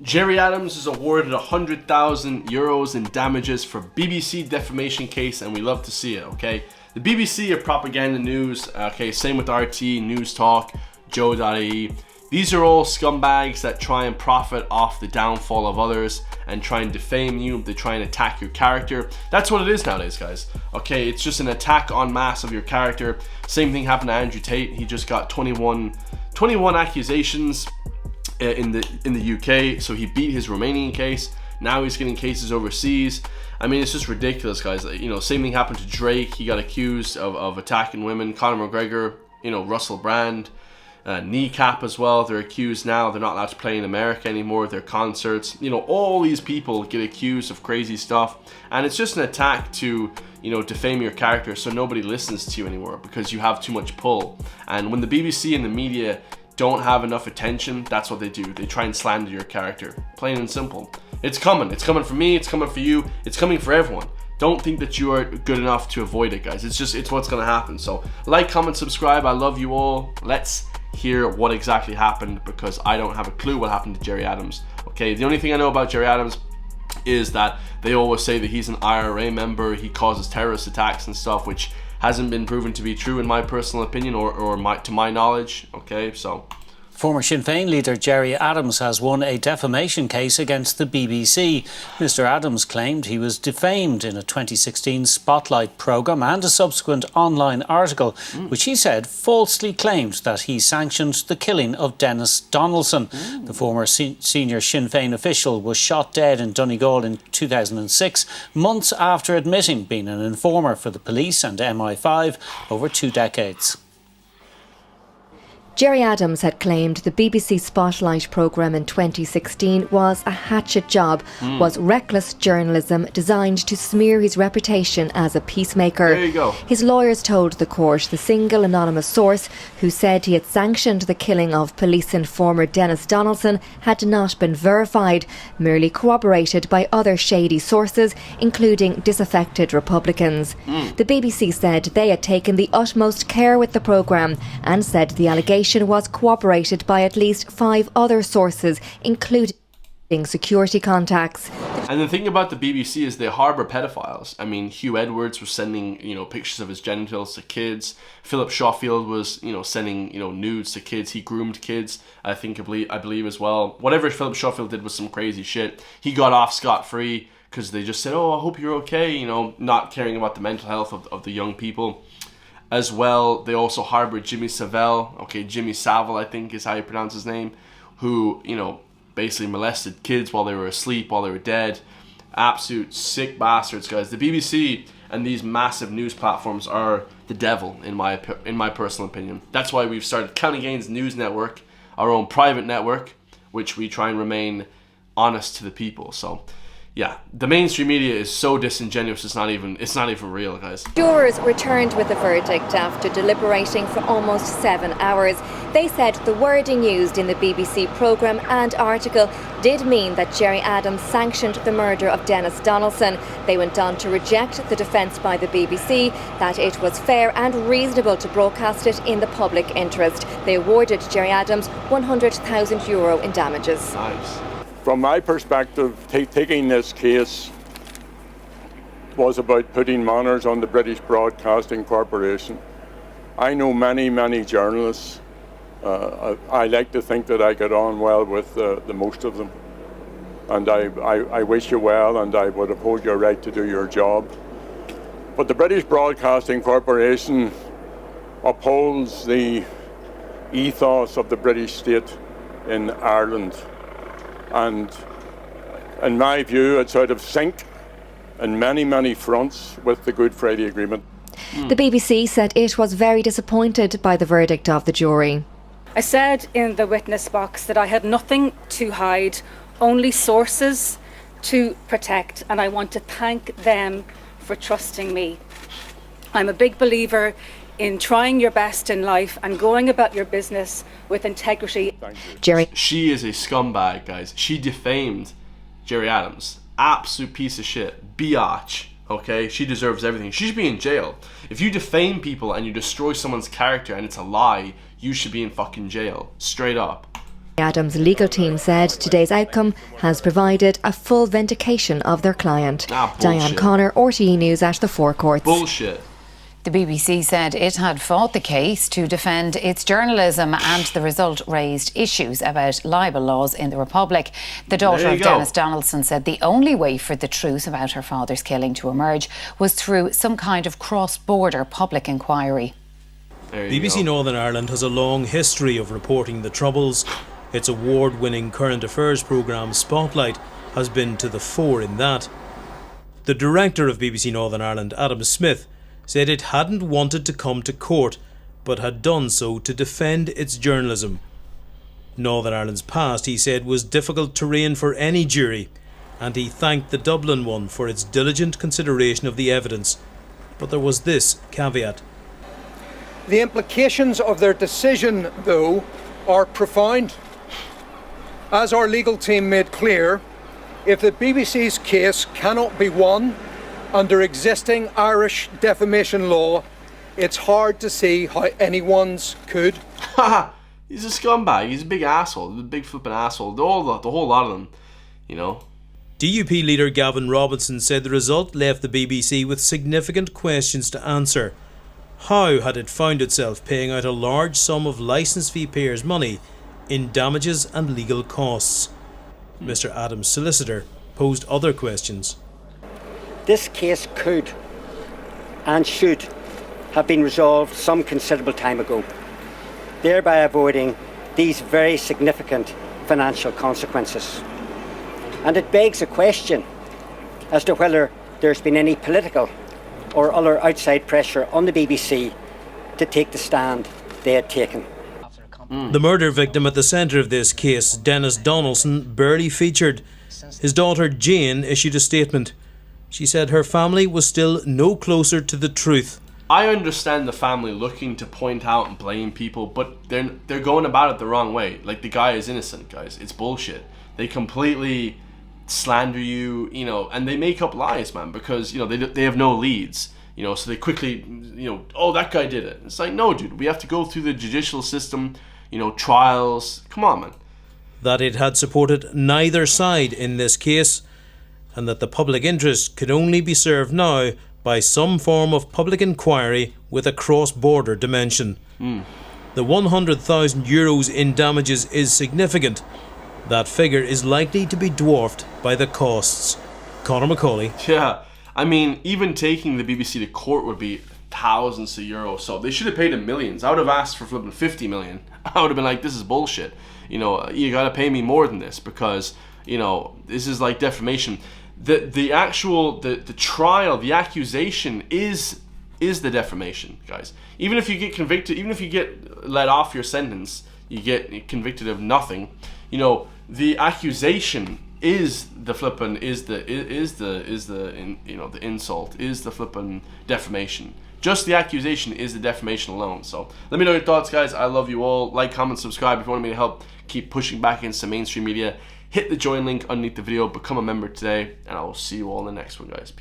Gerry Adams is awarded €100,000 in damages for BBC defamation case, and we love to see it, okay? The BBC are propaganda news, okay? Same with RT, News Talk, Joe.ie. These are all scumbags that try and profit off the downfall of others and try and defame you. They try and attack your character. That's what it is nowadays, guys. Okay, it's just an attack en masse of your character. Same thing happened to Andrew Tate. He just got 21 accusations in the UK, so he beat his Romanian case. Now he's getting cases overseas. I mean, it's just ridiculous, guys. You know, same thing happened to Drake. He got accused of attacking women. Conor McGregor, you know, Russell Brand, Kneecap as well. They're accused now. They're not allowed to play in America anymore. Their concerts, you know, all these people get accused of crazy stuff, and it's just an attack to, you know, defame your character, so nobody listens to you anymore because you have too much pull. And when the BBC and the media don't have enough attention, that's what they do. They try and slander your character. Plain and simple. It's coming. It's coming for me. It's coming for you. It's coming for everyone. Don't think that you are good enough to avoid it, guys. It's what's gonna happen. So like, comment, subscribe. I love you all. Let's hear what exactly happened, because I don't have a clue what happened to Gerry Adams. Okay, the only thing I know about Gerry Adams is that they always say that he's an IRA member, he causes terrorist attacks and stuff, which hasn't been proven to be true in my personal opinion or to my knowledge. Okay, so former Sinn Féin leader Gerry Adams has won a defamation case against the BBC. Mr Adams claimed he was defamed in a 2016 Spotlight programme and a subsequent online article, which he said falsely claimed that he sanctioned the killing of Dennis Donaldson. The former senior Sinn Féin official was shot dead in Donegal in 2006, months after admitting being an informer for the police and MI5 over 2 decades. Gerry Adams had claimed the BBC Spotlight programme in 2016 was a hatchet job, was reckless journalism designed to smear his reputation as a peacemaker. There you go. His lawyers told the court the single anonymous source who said he had sanctioned the killing of police informer Dennis Donaldson had not been verified, merely corroborated by other shady sources, including disaffected Republicans. The BBC said they had taken the utmost care with the programme and said the allegation was corroborated by at least 5 other sources, including security contacts. And the thing about the BBC is they harbour pedophiles. I mean, Hugh Edwards was sending, you know, pictures of his genitals to kids. Philip Schofield was, you know, sending, you know, nudes to kids. He groomed kids, I believe as well. Whatever Philip Schofield did was some crazy shit. He got off scot-free because they just said, oh, I hope you're okay, you know, not caring about the mental health of the young people. As well, they also harbored Jimmy Savile, Jimmy Savile, I think is how you pronounce his name, who, you know, basically molested kids while they were asleep, while they were dead. Absolute sick bastards, guys. The BBC and these massive news platforms are the devil, in my personal opinion. That's why we've started County Gains News Network, our own private network, which we try and remain honest to the people. So yeah, the mainstream media is so disingenuous, it's not even real, guys. Jurors returned with a verdict after deliberating for almost 7 hours. They said the wording used in the BBC programme and article did mean that Gerry Adams sanctioned the murder of Dennis Donaldson. They went on to reject the defence by the BBC that it was fair and reasonable to broadcast it in the public interest. They awarded Gerry Adams €100,000 in damages. Nice. From my perspective, taking this case was about putting manners on the British Broadcasting Corporation. I know many journalists. I like to think that I get on well with the most of them. And I wish you well, and I would uphold your right to do your job. But the British Broadcasting Corporation upholds the ethos of the British state in Ireland. And in my view, it's out of sync in many fronts with the Good Friday Agreement. The BBC said it was very disappointed by the verdict of the jury. I said in the witness box that I had nothing to hide, only sources to protect, and I want to thank them for trusting me. I'm a big believer in trying your best in life and going about your business with integrity. Gerry. She is a scumbag, guys. She defamed Gerry Adams. Absolute piece of shit. Biatch. Okay? She deserves everything. She should be in jail. If you defame people and you destroy someone's character and it's a lie, you should be in fucking jail. Straight up. Adams' legal team said today's outcome has provided a full vindication of their client. Diane Connor, RTE News at the Forecourts. Bullshit. The BBC said it had fought the case to defend its journalism, and the result raised issues about libel laws in the Republic. The daughter of Dennis Donaldson said the only way for the truth about her father's killing to emerge was through some kind of cross-border public inquiry. BBC Northern Ireland has a long history of reporting the Troubles. Its award-winning current affairs programme Spotlight has been to the fore in that. The director of BBC Northern Ireland, Adam Smith, said it hadn't wanted to come to court, but had done so to defend its journalism. Northern Ireland's past, he said, was difficult terrain for any jury, and he thanked the Dublin one for its diligent consideration of the evidence. But there was this caveat. The implications of their decision, though, are profound. As our legal team made clear, if the BBC's case cannot be won under existing Irish defamation law, it's hard to see how anyone's could. Haha, he's a scumbag. He's a big asshole. He's a big flipping asshole. The whole lot of them, you know. DUP leader Gavin Robinson said the result left the BBC with significant questions to answer. How had it found itself paying out a large sum of licence fee payers' money in damages and legal costs? Mr Adams' solicitor posed other questions. This case could and should have been resolved some considerable time ago, thereby avoiding these very significant financial consequences. And it begs a question as to whether there's been any political or other outside pressure on the BBC to take the stand they had taken. The murder victim at the centre of this case, Dennis Donaldson, barely featured. His daughter Jane issued a statement. She said her family was still no closer to the truth. I understand the family looking to point out and blame people, but they're going about it the wrong way. Like, the guy is innocent, guys. It's bullshit. They completely slander you, you know, and they make up lies, man, because, you know, they have no leads, you know, so they quickly, you know, oh, that guy did it. It's like, no, dude, we have to go through the judicial system, you know, trials. Come on, man. That it had supported neither side in this case, and that the public interest could only be served now by some form of public inquiry with a cross-border dimension. The €100,000 in damages is significant. That figure is likely to be dwarfed by the costs. Conor Macaulay. Yeah, I mean, even taking the BBC to court would be thousands of euros, so they should have paid him millions. I would have asked for flipping 50 million. I would have been like, this is bullshit. You know, you gotta pay me more than this, because, you know, this is like defamation. The actual trial, the accusation is the defamation, guys. Even if you get convicted, even if you get let off your sentence, you get convicted of nothing. You know, the accusation is the flippin' the insult, is the flippin' defamation. Just the accusation is the defamation alone. So let me know your thoughts, guys. I love you all. Like, comment, subscribe if you want me to help keep pushing back against the mainstream media. Hit the join link underneath the video. Become a member today, and I will see you all in the next one, guys. Peace.